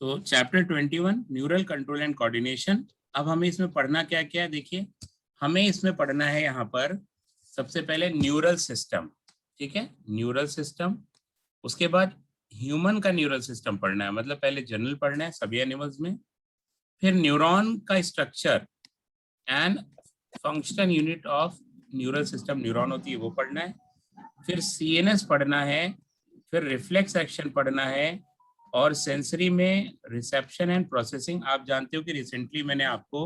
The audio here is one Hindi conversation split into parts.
तो chapter 21 neural control and coordination. अब हमें इसमें पढ़ना क्या क्या है, देखिए हमें इसमें पढ़ना है यहाँ पर सबसे पहले न्यूरल सिस्टम, ठीक है, न्यूरल सिस्टम। उसके बाद ह्यूमन का न्यूरल सिस्टम पढ़ना है, मतलब पहले जनरल पढ़ना है सभी एनिमल्स में, फिर न्यूरॉन का structure and function unit of neural system, neuron होती है वो पढ़ना है, फिर सीएनएस पढ़ना है, फिर रिफ्लेक्स एक्शन पढ़ना है, और सेंसरी में रिसेप्शन एंड प्रोसेसिंग। आप जानते हो कि रिसेंटली मैंने आपको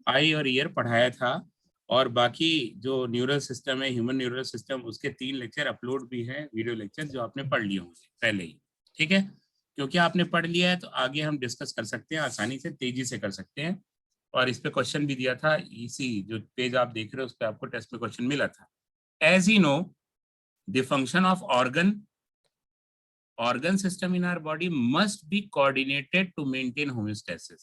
आई और ईयर पढ़ाया था, और बाकी जो न्यूरल सिस्टम है, ह्यूमन न्यूरल सिस्टम, उसके 3 लेक्चर अपलोड भी है, वीडियो लेक्चर, जो आपने पढ़ लिए होंगे पहले ही, ठीक है। क्योंकि आपने पढ़ लिया है तो आगे हम डिस्कस कर सकते हैं, आसानी से तेजी से कर सकते हैं। और इस पे क्वेश्चन भी दिया था, इसी जो पेज आप देख रहे हो उस पर आपको टेस्ट में क्वेश्चन मिला था। As he know the function of organ system in our body must be coordinated to maintain homeostasis।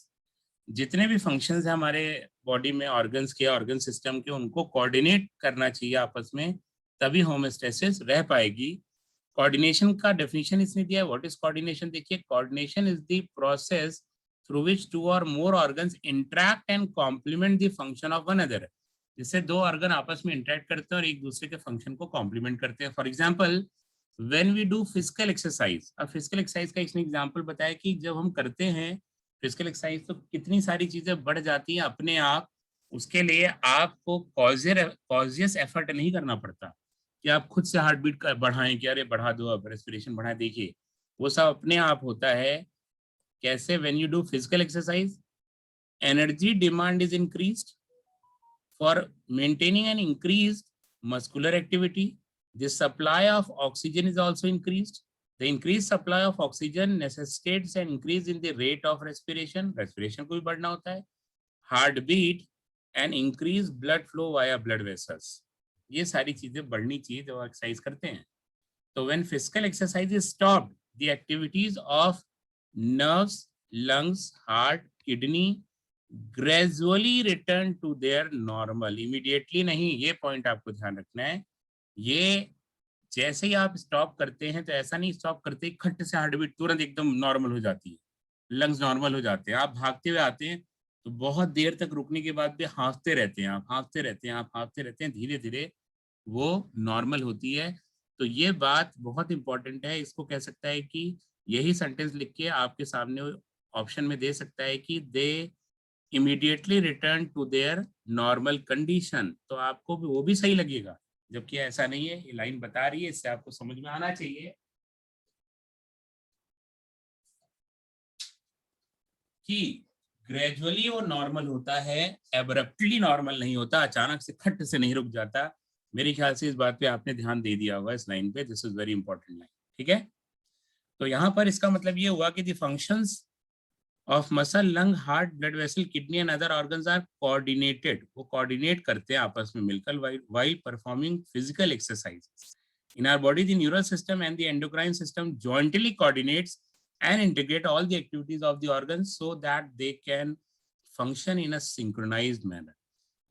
जितने भी फंक्शंस हैं हमारे बॉडी में ऑर्गन्स के, ऑर्गन सिस्टम के, उनको कोऑर्डिनेट करना चाहिए आपस में, तभी होमोस्टेसिस रह पाएगी। कोऑर्डिनेशन का डेफिनेशन इसने दिया है। What is coordination? देखिए, coordination is the process through which 2 or more organs interact and complement the function of one other. जिससे 2 ऑर्गन आपस में इंटरैक्ट करते हैं और एक दूसरे के फंक्शन को कॉम्प्लीमेंट करते हैं। For example, when we do physical exercise. अब फिजिकल एक्सरसाइज का इसने एग्जाम्पल बताया कि जब हम करते हैं फिजिकल एक्सरसाइज तो कितनी सारी चीजें बढ़ जाती हैं अपने आप। उसके लिए आपको कॉजियस एफर्ट नहीं करना पड़ता कि आप खुद से हार्ट बीट बढ़ाएं कि अरे बढ़ा दो, अब रेस्पिरेशन बढ़ाएं। देखिए वो सब अपने आप होता है। कैसे? When you do physical exercise, energy demand is increased for maintaining an increased muscular activity. The supply of oxygen is also increased. The increased supply of oxygen necessitates an increase in the rate of respiration. Respiration को भी बढ़ना होता है। Heartbeat and increased blood flow via blood vessels. ये सारी चीजें बढ़नी चाहिए जब एक्सरसाइज करते हैं। तो when physical exercise is stopped, the activities of nerves, lungs, heart, kidney gradually return to their normal. Immediately नहीं, ये पॉइंट आपको ध्यान रखना है। ये जैसे ही आप स्टॉप करते हैं तो ऐसा नहीं स्टॉप करते खट से हार्ट बीट तुरंत एकदम नॉर्मल हो जाती है, लंग्स नॉर्मल हो जाते हैं। आप भागते हुए आते हैं तो बहुत देर तक रुकने के बाद भी हाँफते रहते हैं, आप हाँफते रहते हैं, आप हाँफते रहते हैं, धीरे धीरे वो नॉर्मल होती है। तो ये बात बहुत इंपॉर्टेंट है। इसको कह सकता है कि यही सेंटेंस लिख के आपके सामने ऑप्शन में दे सकता है कि they immediately return to their normal condition. तो आपको भी वो भी सही लगेगा, जबकि ऐसा नहीं है। ये लाइन बता रही है, इससे आपको समझ में आना चाहिए कि ग्रेजुअली वो नॉर्मल होता है, एब्रप्टली नॉर्मल नहीं होता, अचानक से खट से नहीं रुक जाता। मेरे ख्याल से इस बात पे आपने ध्यान दे दिया होगा इस लाइन पे। This is very important line, ठीक है। तो यहाँ पर इसका मतलब ये हुआ कि the functions of muscle, lung, heart, blood vessel, kidney and other organs are coordinated. वो coordinate करते हैं आपस में मिलकर while performing physical exercises. In our body, the neural system and the endocrine system jointly coordinates and integrate all the activities of the organs so that they can function in a synchronized manner.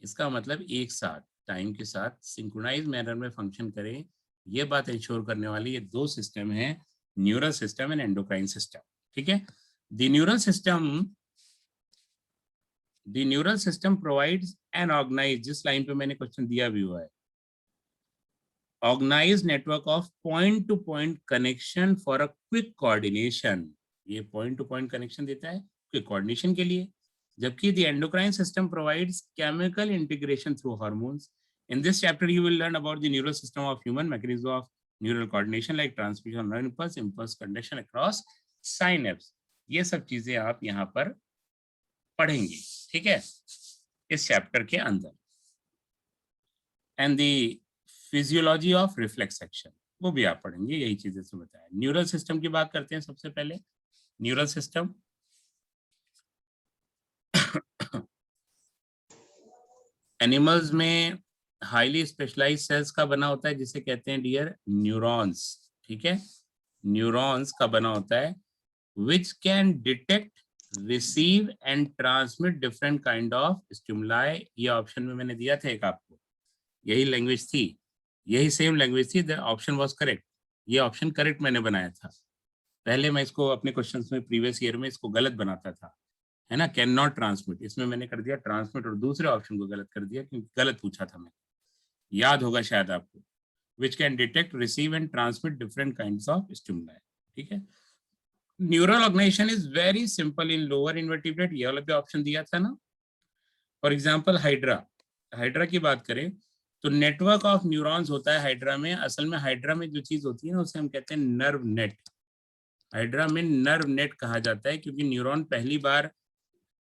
इसका मतलब एक साथ टाइम के साथ सिंक्रोनाइज मैनर में फंक्शन करें। ये बात इंश्योर करने वाली ये 2 सिस्टम है, neural system and endocrine system, ठीक है। The neural system provides an organized, जिस लाइन पे मैंने क्वेश्चन दिया भी हुआ है, organized network of point to point connection for a quick coordination। ये point to point connection देता है quick coordination के लिए। जबकि the endocrine system provides chemical integration through hormones। In this chapter you will learn about the neural system of human, mechanism of neural coordination like transmission of impulse, impulse conduction across synapse। ये सब चीजें आप यहाँ पर पढ़ेंगे, ठीक है, इस चैप्टर के अंदर। And the physiology of reflex action वो भी आप पढ़ेंगे, यही चीजें से बताया। न्यूरल सिस्टम की बात करते हैं सबसे पहले। न्यूरल सिस्टम एनिमल्स में हाईली स्पेशलाइज्ड सेल्स का बना होता है, जिसे कहते हैं डियर न्यूरॉन्स, ठीक है। न्यूरॉन्स का बना होता है which can detect, receive and transmit different kind of stimuli। ये ऑप्शन में मैंने दिया था एक आपको, यही लैंग्वेज थी, यही सेम लैंग्वेज थी। द ऑप्शन वाज करेक्ट, ये ऑप्शन करेक्ट मैंने बनाया था। पहले मैं इसको अपने क्वेश्चंस में प्रीवियस ईयर में इसको गलत बनाता था, है ना, कैन नॉट ट्रांसमिट, इसमें मैंने कर दिया ट्रांसमिट और दूसरे ऑप्शन को गलत कर दिया क्योंकि गलत पूछा था मैं, याद होगा शायद आपको, which can detect, receive and transmit different kinds of stimuli. ठीक है, neural organization is very simple in lower invertebrate, ये वाला भी ऑप्शन दिया था ना। फॉर एग्जाम्पल हाइड्रा, हाइड्रा की बात करें तो नेटवर्क ऑफ न्यूरॉन्स होता है हाइड्रा में। असल में हाइड्रा में जो चीज होती है ना उसे हम कहते हैं नर्व नेट। हाइड्रा में नर्व नेट कहा जाता है क्योंकि न्यूरॉन पहली बार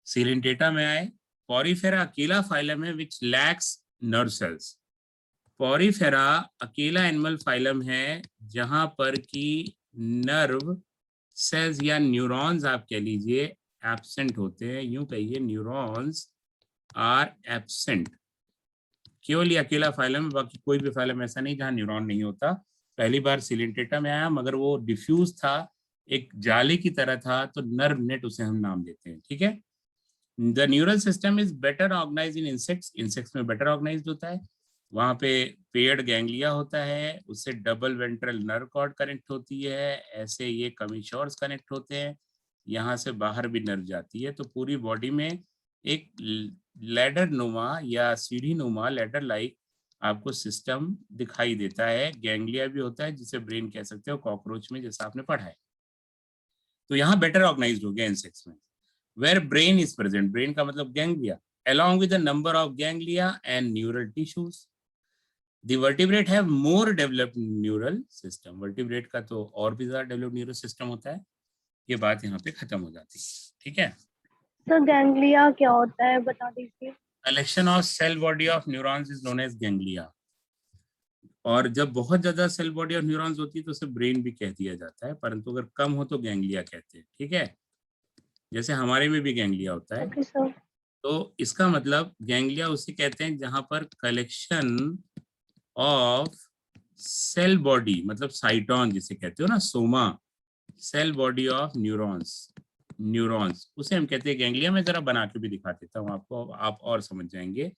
सिलेंटेटा में आए। पॉरीफेरा अकेला फाइलम है विच लैक्स नर्व सेल्स। पॉरीफेरा अकेला एनिमल फाइलम है जहां पर की नर्व सेल्स या न्यूरॉन्स आप कह लीजिए एब्सेंट होते हैं, यूं कहिए न्यूरॉन्स आर एब्सेंट। केवल ये अकेला फाइलम, बाकी कोई भी फाइलम ऐसा नहीं जहां न्यूरॉन नहीं होता। पहली बार सिलेंटेटा में आया मगर वो डिफ्यूज था, एक जाले की तरह था, तो नर्व नेट उसे हम नाम देते हैं। ठीक है, the neural system is better organize in insects, insects में बेटर ऑर्गेनाइज होता है, वहां पे पेयर्ड गैंग्लिया होता है, उससे double ventral nerve cord connect होती है, ऐसे ये कमीशोर्स कनेक्ट होते हैं, यहाँ से बाहर भी नर्व जाती है। तो पूरी बॉडी में एक लैडर नुमा या सीढ़ी नुमा लैडर लाइक आपको सिस्टम दिखाई देता है। गैंग्लिया भी होता है जिसे ब्रेन कह सकते हो कॉकरोच में, जैसा आपने पढ़ा है। तो यहाँ बेटर ऑर्गेनाइज्ड हो गया इंसेक्ट्स में। Where brain is present, brain का मतलब ganglia, along with the number of ganglia and neural tissues. The vertebrate have more developed neural system. vertebrate का तो और भी ज्यादा developed neural system होता है। ये बात यहाँ पे खत्म हो जाती है। ठीक है, सर गैंग्लिया क्या होता है बता दीजिए। Collection of cell body of neurons is known as ganglia. और जब बहुत ज्यादा सेल बॉडी ऑफ न्यूरॉन्स होती है तो उसे ब्रेन भी कह दिया जाता है, परंतु अगर कम हो तो गैंग्लिया कहते हैं। ठीक है, जैसे हमारे में भी गैंग्लिया होता है। Okay sir. तो इसका मतलब गैंग्लिया उसे कहते हैं जहां पर कलेक्शन ऑफ सेल बॉडी, मतलब साइटोन जिसे कहते हो ना, soma, cell body of neurons उसे हम कहते हैं गैंग्लिया। में जरा बना के भी दिखा देता हूँ आपको, आप और समझ जाएंगे।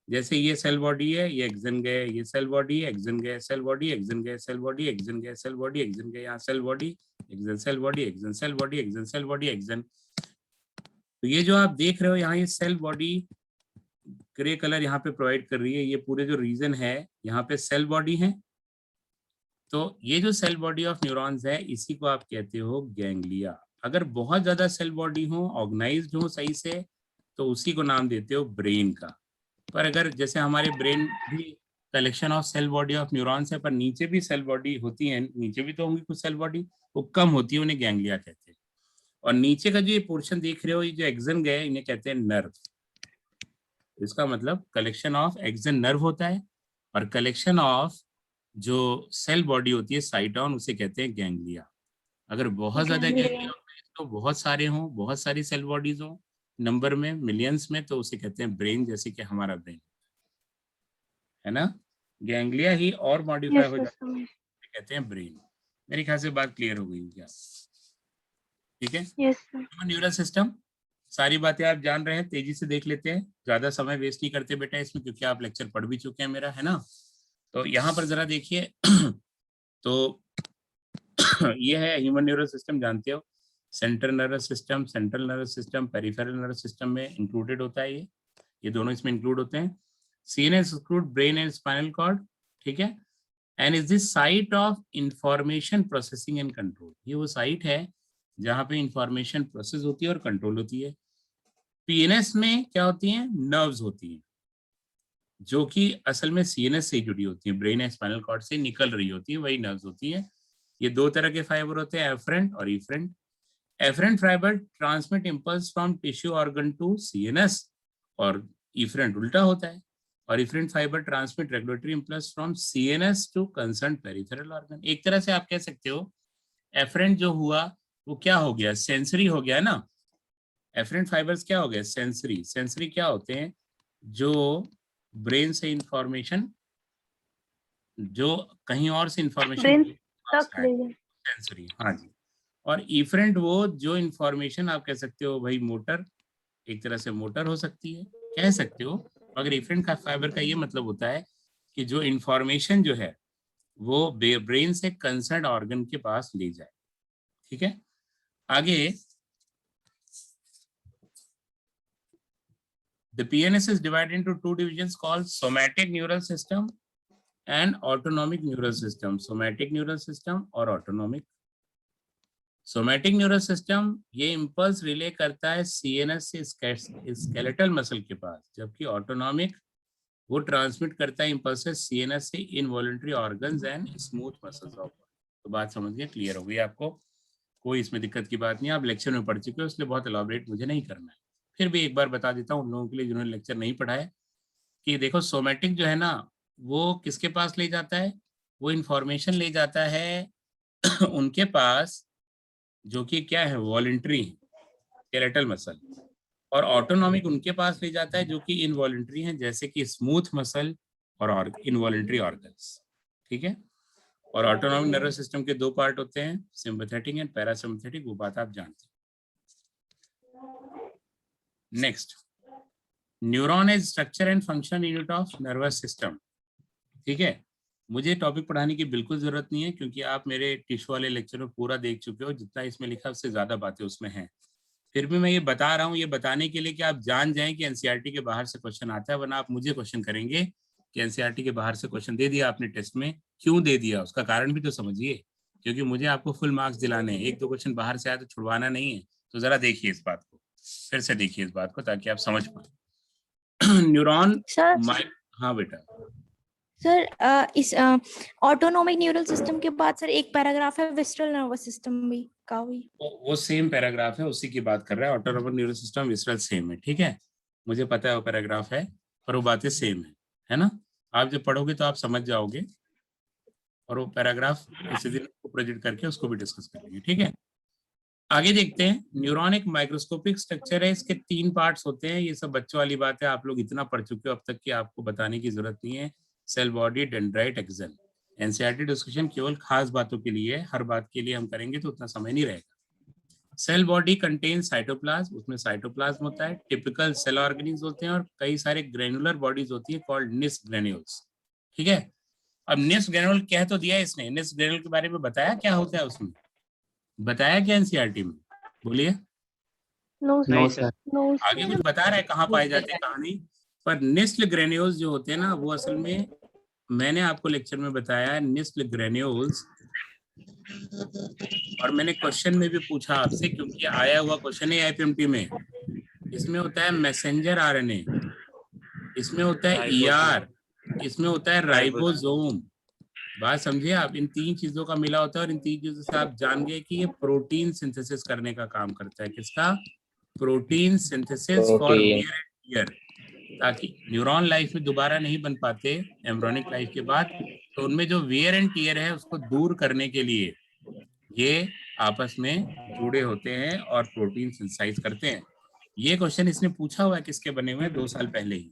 जैसे ये सेल बॉडी है, ये एक्सन गए, ये सेल बॉडी है, एक्सन गए, सेल बॉडी, एक्सन गए, सेल बॉडी, एक्सन गए, सेल बॉडी, एक्सन गए, यहाँ cell body, axon cell body, axon cell body, axon cell body, axon. तो ये जो आप देख रहे हो यहाँ, ये सेल बॉडी ग्रे कलर यहाँ पे प्रोवाइड कर रही है, ये पूरे जो रीजन है यहाँ पे सेल बॉडी है। तो ये जो सेल बॉडी ऑफ न्यूरॉन्स है इसी को आप कहते हो गैंग्लिया। अगर बहुत ज्यादा सेल बॉडी हो, ऑर्गेनाइज्ड हो सही से, तो उसी को नाम देते हो ब्रेन का। पर अगर जैसे हमारे ब्रेन भी collection of cell body of neurons है, पर नीचे भी सेल बॉडी होती है, नीचे भी तो होंगी कुछ सेल बॉडी, वो कम होती है, उन्हें गैंग्लिया कहते हैं। और नीचे का जो ये पोर्शन देख रहे हो, ये जो एक्सन गए, इन्हें कहते हैं नर्व। इसका मतलब कलेक्शन ऑफ एक्सन नर्व होता है, और कलेक्शन ऑफ जो सेल बॉडी होती है साइटोन, उसे कहते हैं गैंग्लिया। अगर बहुत ज्यादा गैंग्लिया तो बहुत सारे हों, बहुत सारी सेल बॉडीज हों नंबर में, मिलियंस में, तो उसे कहते हैं ब्रेन, जैसे कि हमारा ब्रेन है ना। गैंग्लिया ही और मॉडिफाई हो जाता है, कहते हैं ब्रेन। मेरे ख्याल से बात क्लियर हो गई क्या? ठीक है, न्यूरल सिस्टम सारी बातें आप जान रहे हैं। तेजी से देख लेते हैं, ज्यादा समय वेस्ट नहीं करते बेटा इसमें, क्योंकि आप लेक्चर पढ़ भी चुके हैं मेरा, है ना। तो यहाँ पर जरा देखिए तो ये है ह्यूमन न्यूरल सिस्टम, जानते हो, central nervous system, central nervous system, peripheral nervous system में इंक्लूडेड होता है ये दोनों इसमें इंक्लूड होते हैं। CNS include brain and spinal cord. ठीक है, and is this site of information processing and control. ये वो साइट है जहाँ पे इंफॉर्मेशन प्रोसेस होती है और कंट्रोल होती है। पीएनएस में क्या होती हैं? नर्व्स होती हैं, जो कि असल में सीएनएस से जुड़ी होती हैं, ब्रेन एंड स्पाइनल कॉर्ड से निकल रही होती है, वही नर्व्स होती हैं। ये दो तरह के फाइबर होते हैं, एफरेंट और efferent. Afferent fiber transmit impulse from tissue organ to CNS, और इफरेंट उल्टा होता है, और efferent fiber transmit regulatory impulse from CNS to concern peripheral organ. एक तरह से आप कह सकते हो एफरेंट जो हुआ वो क्या हो गया? सेंसरी हो गया ना। एफरेंट फाइबर्स क्या हो गए? सेंसरी। सेंसरी क्या होते हैं? जो ब्रेन से इंफॉर्मेशन, जो कहीं और से इंफॉर्मेशन सेंसरी, हाँ जी। और इफरेंट वो जो इंफॉर्मेशन आप कह सकते हो भाई मोटर, एक तरह से मोटर हो सकती है, कह सकते हो। अगर इफरेंट का फाइबर का ये मतलब होता है कि जो इंफॉर्मेशन जो है वो ब्रेन से कंसर्न ऑर्गन के पास ले जाए। ठीक है, आगे the PNS is divided into two divisions called somatic neural system and autonomic neural system. Somatic neural system और autonomic. सोमैटिक न्यूरल सिस्टम ये इम्पल्स रिले करता है सीएनएस से स्केलेटल मसल के पास, जबकि ऑटोनॉमिक वो ट्रांसमिट करता है इम्पल्सेस सीएनएस से involuntary organs and smooth muscles of. तो बात समझ गए, क्लियर हो गई आपको, कोई इसमें दिक्कत की बात नहीं, आप लेक्चर में पढ़ चुके हो इसलिए बहुत एलॉबरेट मुझे नहीं करना है। फिर भी एक बार बता देता हूँ उन लोगों के लिए जिन्होंने लेक्चर नहीं पढ़ा है कि देखो सोमैटिक जो है ना वो किसके पास ले जाता है, वो इंफॉर्मेशन ले जाता है उनके पास जो कि क्या है वॉलंटरी स्केलेटल मसल, और ऑटोनॉमिक उनके पास ले जाता है जो कि इनवॉलंटरी हैं जैसे कि स्मूथ मसल और इनवॉलंटरी ऑर्गन्स। ठीक है, और ऑटोनॉमिक नर्वस सिस्टम के दो पार्ट होते हैं, सिंपैथेटिक एंड पैरासिम्पैथेटिक, वो बात आप जानते हैं। Next, neuron is structure and function unit of nervous system. ठीक है, मुझे टॉपिक पढ़ाने की बिल्कुल जरूरत नहीं है क्योंकि आप मेरे टिश्यू वाले लेक्चर में पूरा देख चुके हो, जितना इसमें लिखा उससे ज्यादा बातें उसमें हैं। फिर भी मैं ये बता रहा हूँ ये बताने के लिए कि आप जान जाएं कि एनसीईआरटी के बाहर से क्वेश्चन आता है, वरना आप मुझे क्वेश्चन करेंगे कि एनसीईआरटी के बाहर से क्वेश्चन दे दिया आपने टेस्ट में, क्यों दे दिया उसका कारण भी तो समझिए, क्योंकि मुझे आपको फुल मार्क्स दिलाने हैं। एक दो क्वेश्चन बाहर से आया तो छुड़वाना नहीं है। तो जरा देखिए इस बात को, फिर से देखिए इस बात को ताकि आप समझ पाए। न्यूरॉन, हाँ बेटा सर, इस ऑटोनॉमिक न्यूरल सिस्टम के बाद सर एक पैराग्राफ है विसरल नर्वस सिस्टम भी का हुई, वो सेम पैराग्राफ है, उसी की बात कर रहा है। Autonomic neural system visceral same है, ठीक है, मुझे पता है वो पैराग्राफ है पर वो बातें सेम है ना। आप जब पढ़ोगे तो आप समझ जाओगे, और वो पैराग्राफ इसी दिन को प्रोजेक्ट करके उसको भी डिस्कस करेंगे। ठीक है, आगे देखते हैं। न्यूरॉन एक माइक्रोस्कोपिक स्ट्रक्चर है, इसके 3 पार्ट्स होते हैं। ये सब बच्चों वाली बात है, आप लोग इतना पढ़ चुके हो अब तक कि आपको बताने की जरूरत नहीं है। Cell body, dendrite, axon. NCERT discussion केवल खास बातों के लिए है, हर बात के लिए हम करेंगे तो उतना समय नहीं रहेगा। सेल बॉडी कंटेन साइटोप्लाज्म, उसमें साइटोप्लाज्म होता है, टिपिकल सेल ऑर्गेनिल्स होते हैं और कई सारे ग्रेनुलर बॉडीज होती है कॉल्ड निस ग्रेन्यूल्स। ठीक है, अब निस ग्रेनुल कह तो दिया इसने, निस ग्रेनुल के बारे में बताया क्या होता है उसमें, बताया क्या एनसीईआरटी में, बोलिए। नो सर, नो आगे कुछ बता रहा है कहाँ पाए जाते हैं कहाँ नहीं, पर निस्ल ग्रेन्यूल्स जो होते हैं ना वो असल में मैंने आपको लेक्चर में बताया है निस्ल ग्रेन्यूल्स, और मैंने क्वेश्चन में भी पूछा आपसे क्योंकि आया हुआ क्वेश्चन है आईपीएमटी में। इसमें होता है मैसेंजर आरएनए, इसमें होता है ईआर, इसमें होता है राइबोसोम। बात समझिए आप, इन 3 चीजों का मिला होता है और इन 3 चीजों से आप जान गए कि ये प्रोटीन सिंथेसिस करने का काम करता है। किसका? Protein synthesis for wear and tear, ताकि न्यूरॉन लाइफ में दोबारा नहीं बन पाते एम्ब्रियोनिक लाइफ के बाद, तो उनमें जो वियर एंड टियर है उसको दूर करने के लिए ये आपस में जुड़े होते हैं और प्रोटीन सिंथेसाइज करते हैं। ये क्वेश्चन इसने पूछा हुआ है, किसके बने हुए हैं 2 साल पहले ही,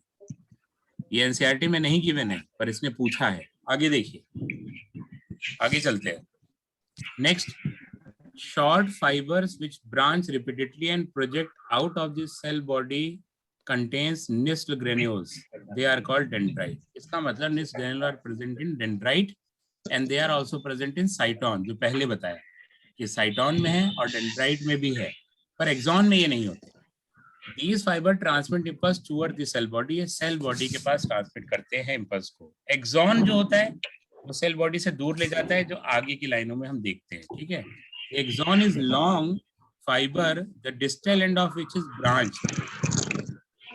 ये एनसीईआरटी में नहीं गिवन है पर इसने पूछा है। आगे देखिए, आगे चलते हैं। Next, short fibers which branch repeatedly and project out of the cell body contains Nist granules. They are called dendrite. इसका मतलब Nist granules are present in dendrite and they are also present in cyton, जो पहले बताया कि cyton में है और dendrite में भी है, पर axon में ये नहीं होते। These fiber transmit impulse toward the cell body. ये cell body के पास transmit करते हैं impulse को। Axon जो होता है वो सेल बॉडी से दूर ले जाता है, जो आगे की लाइनों में हम देखते हैं। ठीक है, axon is long fiber the distal end of which is branch.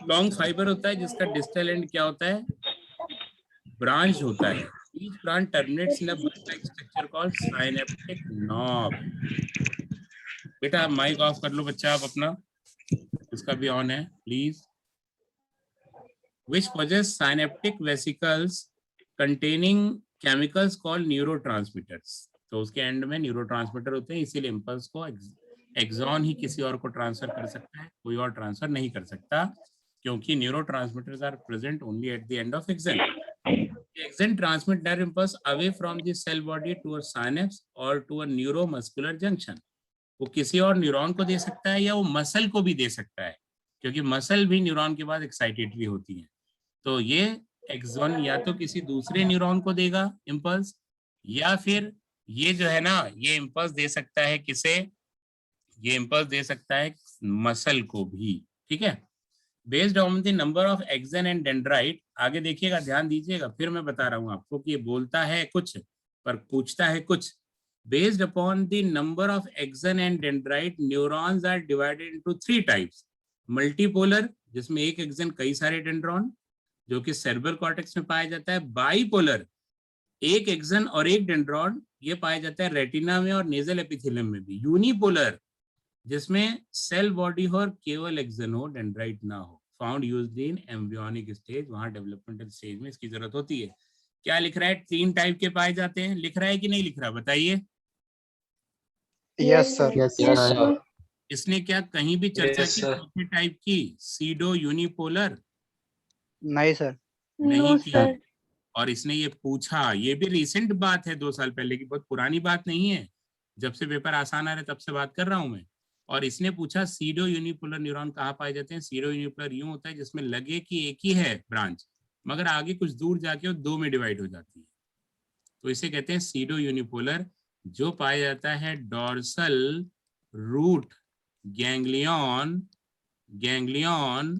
Long fiber होता है जिसका डिस्टल एंड क्या होता है, ब्रांच होता है। Each branch terminates in a बल-लाइक structure called synaptic knob. बेटा माइक ऑफ कर लो बच्चा आप अपना, इसका भी ऑन है please. Which possess synaptic vesicles containing chemicals called neurotransmitters. तो उसके एंड में न्यूरोट्रांसमीटर होते हैं, इसीलिए इम्पल्स को एक्सॉन ही किसी और को ट्रांसफर कर सकता है, कोई और ट्रांसफर नहीं कर सकता, क्योंकि neurotransmitters are present only at the end of axon. Axon transmit nerve impulse away from the cell body to a synapse और टू अ न्यूरोमस्कुलर जंक्शन। वो किसी और न्यूरॉन को दे सकता है या वो मसल को भी दे सकता है, क्योंकि मसल भी न्यूरॉन के बाद एक्साइटेटरी होती है। तो ये एक्सॉन या तो किसी दूसरे न्यूरॉन को देगा इम्पल्स, या फिर ये जो है ना, ये इम्पल्स दे सकता है किसे, ये इम्पल्स दे सकता है मसल को भी, ठीक है। Based on the number of axon and dendrite, आगे देखिएगा, ध्यान दीजिएगा, फिर मैं बता रहा हूं आपको कि ये बोलता है कुछ पर पूछता है कुछ। Based upon the number of axon and dendrite, neurons are divided into 3 types. Multipolar, जिसमें एक एक्सन कई सारे डेंड्रॉन, जो कि सेरेब्रल कॉर्टेक्स में पाया जाता है। बाइपोलर, एक एक्सन और एक डेंड्रॉन, ये पाया जाता है रेटिना में और नेजल एपिथेलियम में भी। यूनिपोलर, जिसमें सेल बॉडी हो और केवल एक्सन हो, डेंड्राइट ना हो। Found used in embryonic stage, वहां डेवलपमेंटल स्टेज में इसकी जरूरत होती है। क्या लिख रहा है? 3 टाइप के पाए जाते हैं, लिख रहा है कि नहीं लिख रहा, बताइए। Yes sir. Yes, sir. इसने क्या कहीं भी चर्चा Yes, की sir. चौथे टाइप की, सीडो यूनिपोलर? नहीं सर। नहीं No, की। sir. और इसने ये पूछा, ये भी रिसेंट बात है, 2 साल पहले की, बहुत पुरानी बात नहीं है, जब से पेपर आसान आ रहे तब से बात कर रहा हूं मैं। और इसने पूछा सीडो यूनिपोलर न्यूरॉन कहाँ पाए जाते हैं। सीडो यूनिपोलर यूं होता है जिसमें लगे कि एक ही है ब्रांच, मगर आगे कुछ दूर जाके वो 2 में डिवाइड हो जाती है, तो इसे कहते हैं सीडो यूनिपोलर। जो पाया जाता है dorsal root ganglion, ganglion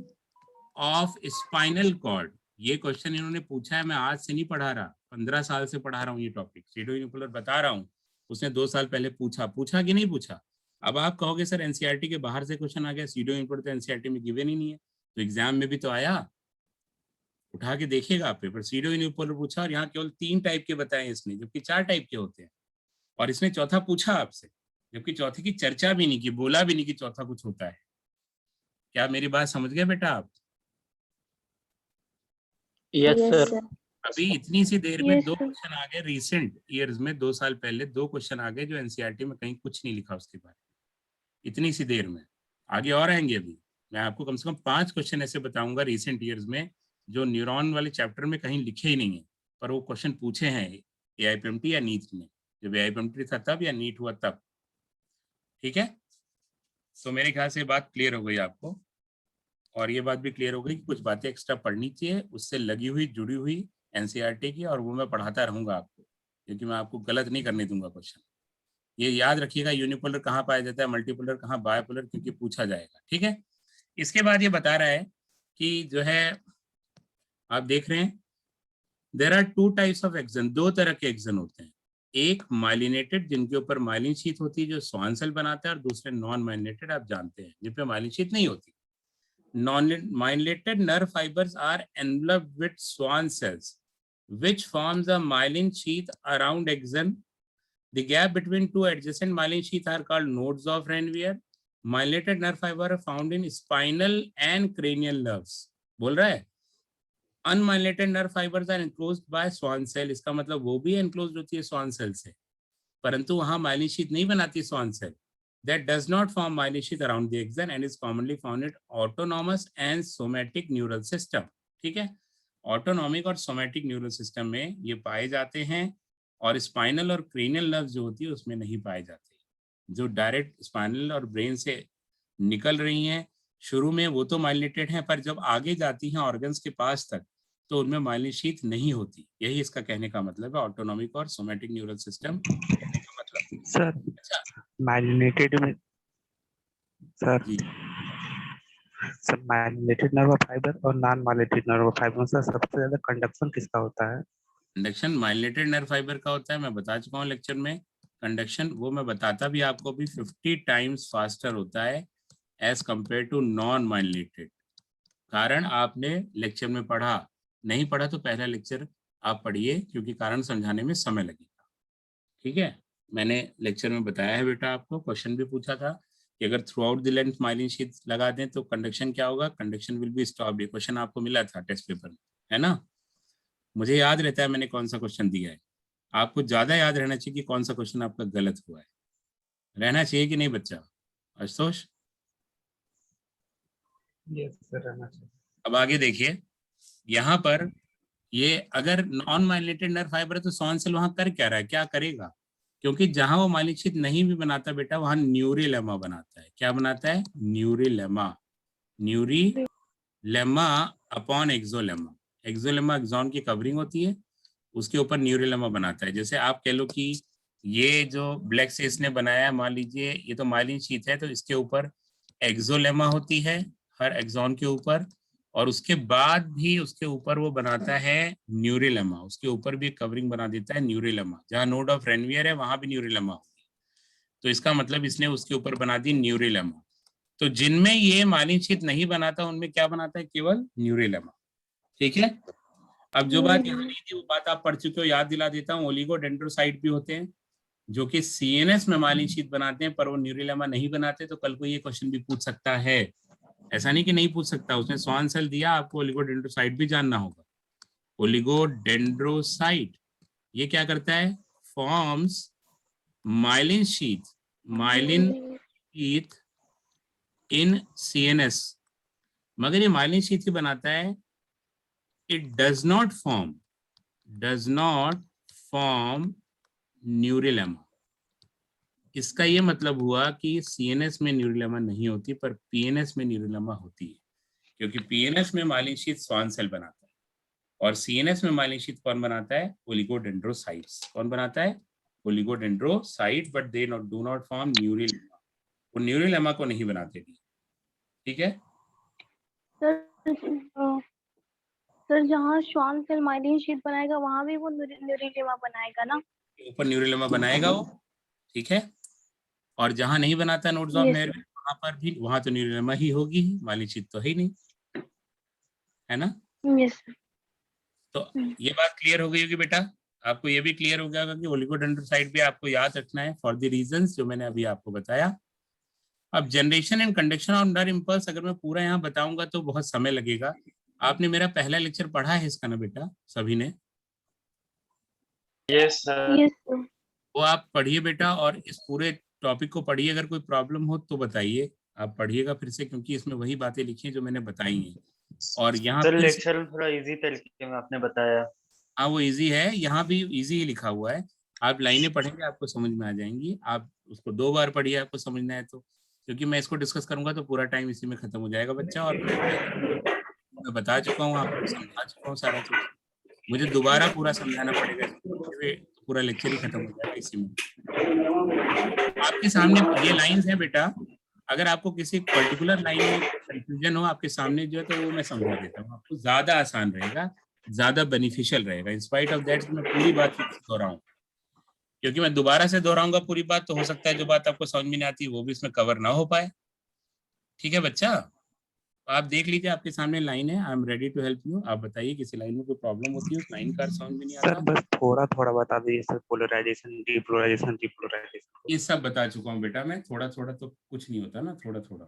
of spinal cord. ये क्वेश्चन इन्होंने पूछा है, मैं आज से नहीं पढ़ा रहा, 15 साल से पढ़ा रहा हूँ ये टॉपिक, सीडो यूनिपोलर बता रहा हूँ। उसने 2 साल पहले पूछा कि नहीं पूछा। अब आप कहोगे सर एनसीईआरटी के बाहर से क्वेश्चन आ गया, सीडो यूनिपोलर तो एनसीईआरटी में गिवन ही नहीं है, तो एग्जाम में भी तो आया, उठा के देखिएगा आप पेपर। सीडो यूनिपोलर पूछा और यहाँ केवल 3 टाइप के बताए इसने, जबकि 4 टाइप के होते हैं। और इसने चौथा पूछा आपसे, जबकि चौथे की चर्चा भी नहीं की, बोला भी नहीं कि चौथा कुछ होता है। क्या मेरी बात समझ गए बेटा आप? Yes Yes, sir. sir. अभी इतनी सी देर में Yes, 2 sir. क्वेश्चन आ गए, रिसेंट ईयर्स में 2 साल पहले 2 क्वेश्चन आ गए जो एनसीईआरटी में कहीं कुछ नहीं लिखा उसके बारे में, इतनी सी देर में। आगे और आएंगे, अभी मैं आपको कम से कम 5 क्वेश्चन ऐसे बताऊंगा रिसेंट ईयर्स में जो न्यूरॉन वाले चैप्टर में कहीं लिखे ही नहीं है, पर वो क्वेश्चन पूछे हैं एआईपीएमटी या नीट में, जब एआईपीएमटी था तब या नीट हुआ तब। ठीक है, तो मेरे ख्याल से बात क्लियर हो गई आपको, और ये बात भी क्लियर हो गई कि कुछ बातें एक्स्ट्रा पढ़नी चाहिए, उससे लगी हुई जुड़ी हुई एनसीईआरटी की, और वो मैं पढ़ाता रहूंगा आपको, क्योंकि मैं आपको गलत नहीं करने दूंगा क्वेश्चन। ये याद रखिएगा, यूनिपोलर कहाँ पाया जाता है, मल्टीपोलर कहाँ, बायोपोलर, क्योंकि पूछा जाएगा। ठीक है, इसके बाद ये बता रहा है कि जो है आप देख रहे हैं, there are 2 types of axon, 2 तरह के एक्सन होते हैं। एक माइलिनेटेड, जिनके ऊपर माइलिन शीथ होती है जो स्वान सेल बनाता है, और दूसरे नॉन माइलिनेटेड, आप जानते हैं, जिन पे माइलिन शीथ नहीं होती। Non-myelinated nerve fibers are enveloped with Schwann cells, which forms a myelin sheath around axon. The gap between 2 adjacent myelin sheaths are called nodes of Ranvier. Myelinated nerve fibers are found in spinal and cranial nerves. बोल रहा है unmyelinated nerve fibers are enclosed by Schwann cell. इसका मतलब वो भी enclosed होती है Schwann cell से, परंतु वहां myelin sheath नहीं बनाती Schwann cell. That does not form myelin sheath around the axon and is commonly found in autonomous and somatic neural system. ठीक है, ऑटोनॉमिक और सोमैटिक न्यूरल सिस्टम में ये पाए जाते हैं, और स्पाइनल और क्रेनियल नर्व जो होती है उसमें नहीं पाए जाते, जो डायरेक्ट स्पाइनल और ब्रेन से निकल रही हैं। शुरू में वो तो माइलिनेटेड हैं, पर जब आगे जाती हैं ऑर्गन्स के पास तक तो उनमें माइलिन शीथ नहीं होती। यही इसका कहने का मतलब है, ऑटोनॉमिक और सोमैटिक न्यूरल सिस्टम कहने का मतलब। सर अच्छा माइलिनेटेड में सर जी, सर माइलिनेटेड नर्व फाइबर और नॉन माइलिनेटेड नर्व फाइबर में सर सबसे ज्यादा कंडक्शन किसका होता है? कंडक्शन माइलिनेटेड नर्व फाइबर का होता है, मैं बता चुका हूँ लेक्चर में। कंडक्शन वो मैं बताता भी आपको भी 50 टाइम्स फास्टर होता है as compare to non myelinated. कारण आपने लेक्चर में पढ़ा, नहीं पढ़ा तो पहला लेक्चर आप पढ़िए, क्योंकि कारण समझाने में समय लगेगा। ठीक है, मैंने लेक्चर में बताया है बेटा आपको, क्वेश्चन भी पूछा था कि अगर through out the length myelin sheath लगा दें तो कंडक्शन क्या होगा, कंडक्शन विल बी स्टॉप्ड। ये क्वेश्चन आपको मिला था टेस्ट पेपर में, है ना? मुझे याद रहता है मैंने कौन सा क्वेश्चन दिया है, आपको ज्यादा याद रहना चाहिए कि कौन सा क्वेश्चन आपका गलत हुआ है। रहना चाहिए कि नहीं बच्चा? आशुतोष, यस सर रहना चाहिए। अब आगे देखिए, यहाँ पर ये अगर नॉन माइलिनेटेड नर्व फाइबर है तो श्वान सेल वहां कर क्या रहा है, क्या करेगा? क्योंकि जहां वो माइलिन शीथ नहीं भी बनाता बेटा, वहां न्यूरिलेमा बनाता है। क्या बनाता है? न्यूरिलेमा। न्यूरिलेमा अपॉन एक्सोलेमा। एक्सोलेमा एक्सॉन की कवरिंग होती है, उसके ऊपर न्यूरिलेमा बनाता है। जैसे आप कह लो कि ये जो ब्लैक से इसने बनाया, मान लीजिए ये तो माइलिन शीथ है, तो इसके ऊपर एक्सोलेमा होती है हर एक्सॉन के ऊपर, और उसके बाद भी उसके ऊपर वो बनाता है न्यूरिलेमा, उसके ऊपर भी कवरिंग बना देता है न्यूरिलेमा। जहाँ नोड ऑफ रेनवियर है वहां भी न्यूरिलेमा होगी, तो इसका मतलब इसने उसके ऊपर बना दी न्यूरिलेमा। तो जिनमें ये माइलिन शीथ नहीं बनाता उनमें क्या बनाता है, केवल न्यूरिलेमा। ठीक है, अब जो बात यहाँ नहीं थी वो बात आप पढ़ चुके हो, याद दिला देता हूँ। ओलिगोडेंड्रोसाइट भी होते हैं जो कि सीएनएस में माइलिन शीथ बनाते हैं, पर वो न्यूरिलेमा नहीं बनाते। तो कल को ये क्वेश्चन भी पूछ सकता है, ऐसा नहीं कि नहीं पूछ सकता। उसने स्वान सेल दिया, आपको ओलिगोडेंड्रोसाइट भी जानना होगा। ओलिगोडेंड्रोसाइट ये क्या करता है, forms myelin sheath, myelin sheath in CNS, मगर ये माइलिन शीथ ही बनाता है। It does not form neurilemma. इसका ये मतलब हुआ कि सीएनएस में न्यूरिलेमा नहीं होती, पर पीएनएस में न्यूरिलेमा होती है, क्योंकि पीएनएस में माइलिन शीथ स्वान सेल बनाता है और सीएनएस में माइलिन शीथ कौन बनाता है, ओलिगोडेंड्रोसाइट्स। कौन बनाता है, oligodendrocyte, but they do not form neurilemma, वो न्यूरिलेमा को नहीं बनाते भी। ठीक है सर जहाँ श्वान सेल माइलिन शीथ बनाएगा वहां भी वो न्यूरिलेमा बनाएगा ना, ऊपर न्यूरिलेमा बनाएगा वो। ठीक है, और जहां नहीं बनाता नोड्स ऑफ Yes, नेरविन वहां पर भी, वहां तो न्यूरिलेमा ही होगी ही, माइलिन शीथ तो है ही नहीं, है ना। यस तो ये बात क्लियर हो गई होगी बेटा, आपको ये भी क्लियर हो गया होगा कि ओलिगोडेंड्रोसाइट भी आपको याद रखना है फॉर द रीजंस जो मैंने अभी आपको बताया। अब generation and conduction of nerve impulse अगर मैं पूरा यहाँ बताऊंगा तो बहुत समय लगेगा। आपने मेरा पहला लेक्चर पढ़ा है इसका ना बेटा, सभी ने? Yes sir. Yes sir. वो आप पढ़िए बेटा, और इस पूरे टॉपिक को पढ़िए। अगर कोई प्रॉब्लम हो तो बताइए, आप पढ़िएगा फिर से, क्योंकि इसमें वही बातें लिखी हैं जो मैंने बताई हैं। और यहाँ सर लेक्चर थोड़ा इजी तरीके में आपने बताया। हाँ वो इजी है, यहाँ भी इजी ही लिखा हुआ है। आप लाइनें पढ़ेंगे आपको समझ में आ जाएंगी, आप उसको 2 बार पढ़िए आपको समझना है तो, क्योंकि मैं इसको डिस्कस करूंगा तो पूरा टाइम इसी में खत्म हो जाएगा बच्चा। और मैं बता चुका हूँ आपको, समझा चुका हूँ सारा चीज, मुझे दोबारा पूरा समझाना पड़ेगा, तो पूरा लेक्चर ही खत्म हो जाएगा इसी में। आपके सामने ये लाइंस हैं बेटा, अगर आपको किसी पर्टिकुलर लाइन में कंफ्यूजन हो आपके सामने जो है तो वो मैं समझा देता हूँ, आपको ज्यादा आसान रहेगा, ज्यादा बेनिफिशियल रहेगा। इन स्पाइट ऑफ दैट मैं पूरी बात दोहराऊं, क्योंकि मैं दोबारा से दोहराऊंगा पूरी बात तो हो सकता है जो बात आपको समझ में नहीं आती वो भी इसमें कवर ना हो पाए। ठीक है बच्चा, आप देख लीजिए आपके सामने लाइन है, I am ready to help you. आप बताइए किसी लाइन में कोई प्रॉब्लम होती है, उस लाइन का समझ में नहीं सर आता? बस थोड़ा थोड़ा बता दीजिए सर, पोलराइजेशन डीपोलराइजेशन डीपोलराइजेशन। ये सब बता चुका हूँ बेटा मैं, थोड़ा थोड़ा तो कुछ नहीं होता ना, थोड़ा थोड़ा।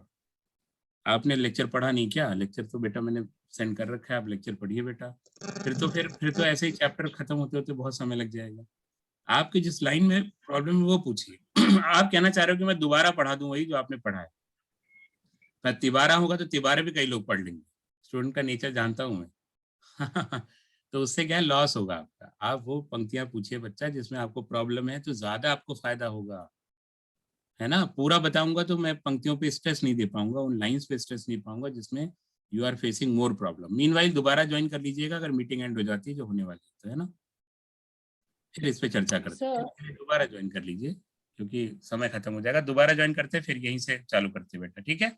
आपने लेक्चर पढ़ा नहीं क्या? लेक्चर तो बेटा मैंने सेंड कर रखा है, आप लेक्चर पढ़िए बेटा। फिर तो ऐसे ही चैप्टर खत्म होते होते बहुत समय लग जाएगा। आपकी जिस लाइन में प्रॉब्लम है वो पूछिए। आप कहना चाह रहे हो कि मैं दोबारा पढ़ा दूं वही जो आपने पढ़ा है? मैं तिबारा होगा तो तिबारे भी कई लोग पढ़ लेंगे, स्टूडेंट का नेचर जानता हूं मैं। तो उससे क्या लॉस होगा आपका। आप वो पंक्तियां पूछिए बच्चा जिसमें आपको प्रॉब्लम है, तो ज्यादा आपको फायदा होगा, है ना। पूरा बताऊंगा तो मैं पंक्तियों पे स्ट्रेस नहीं दे पाऊंगा, उन लाइंस पे स्ट्रेस नहीं पाऊंगा जिसमें you are facing more problem. Meanwhile दोबारा ज्वाइन कर लीजिएगा अगर मीटिंग एंड हो जाती है जो होने वाली है, तो है ना, फिर इस पे चर्चा करते हैं। दोबारा ज्वाइन कर लीजिए क्योंकि समय खत्म हो जाएगा, दोबारा ज्वाइन करते हैं फिर यहीं से चालू करते हैं बेटा, ठीक है।